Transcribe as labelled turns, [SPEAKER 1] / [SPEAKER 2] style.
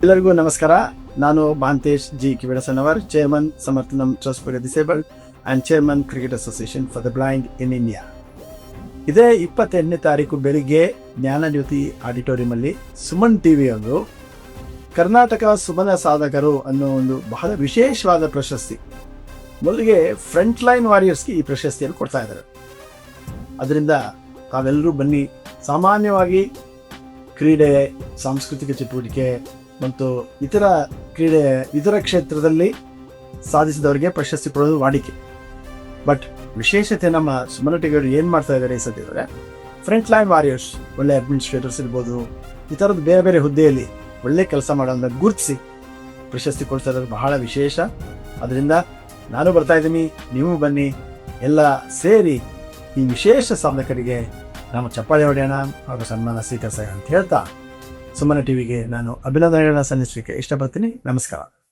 [SPEAKER 1] ಎಲ್ಲರಿಗೂ ನಮಸ್ಕಾರ. ನಾನು Mantesh G Kividasanavar, chairman Samarthanam trust for disabled and chairman cricket association for the blind in India. ಇದೇ 28ನೇ ತಾರೀಕು ಬೆಳಿಗ್ಗೆ ಜ್ಞಾನಜ್ಯೋತಿ ಆಡಿಟೋರಿಯಮಲ್ಲಿ ಸುಮನ್ ಟಿವಿ ಅವರು ಕರ್ನಾಟಕ ಸುಮನ ಸಾಧಕರು ಅನ್ನೋ ಒಂದು ಬಹಳ ವಿಶೇಷವಾದ ಪ್ರಶಸ್ತಿ, ಮೊದಲಿಗೆ ಫ್ರಂಟ್ ಲೈನ್ ವಾರಿಯರ್ಸ್ಗೆ ಈ ಪ್ರಶಸ್ತಿಯನ್ನು ಕೊಡ್ತಾ ಇದ್ದಾರೆ. ಅದರಿಂದ ತಾವೆಲ್ಲರೂ ಬನ್ನಿ. ಸಾಮಾನ್ಯವಾಗಿ ಕ್ರೀಡೆ, ಸಾಂಸ್ಕೃತಿಕ ಚಟುವಟಿಕೆ ಮತ್ತು ಇತರ ಕ್ಷೇತ್ರದಲ್ಲಿ ಸಾಧಿಸಿದವರಿಗೆ ಪ್ರಶಸ್ತಿ ಕೊಡೋದು ವಾಡಿಕೆ. ಬಟ್ ವಿಶೇಷತೆ ನಮ್ಮ ಸುಮನ ಟಿವಿಯವರು ಏನು ಮಾಡ್ತಾ ಇದ್ದಾರೆ ಈ ಸತಿ ಅಂದರೆ, ಫ್ರಂಟ್ ಲೈನ್ ವಾರಿಯರ್ಸ್, ಒಳ್ಳೆ ಅಡ್ಮಿನಿಸ್ಟ್ರೇಟರ್ಸ್ ಇರ್ಬೋದು, ಈ ಥರದ್ದು ಬೇರೆ ಬೇರೆ ಹುದ್ದೆಯಲ್ಲಿ ಒಳ್ಳೆ ಕೆಲಸ ಮಾಡೋದನ್ನ ಗುರುತಿಸಿ ಪ್ರಶಸ್ತಿ ಕೊಡ್ತಾ ಇದ್ದಾರೆ. ಬಹಳ ವಿಶೇಷ. ಅದರಿಂದ ನಾನು ಬರ್ತಾ ಇದ್ದೀನಿ, ನೀವು ಬನ್ನಿ, ಎಲ್ಲ ಸೇರಿ ಈ ವಿಶೇಷ ಸಾಧಕರಿಗೆ ನಾವು ಚಪ್ಪಾಳೆ ಹೊಡೆಯೋಣ ಹಾಗೂ ಸನ್ಮಾನ ಸ್ವೀಕರಿಸೋಣ ಅಂತ ಹೇಳ್ತಾ ಸುಮನ ಟಿವಿಗೆ ನಾನು ಅಭಿನಂದನೆಗಳನ್ನ ಸಲ್ಲಿಸಲಿಕ್ಕೆ ಇಷ್ಟಪಡ್ತೀನಿ. ನಮಸ್ಕಾರ.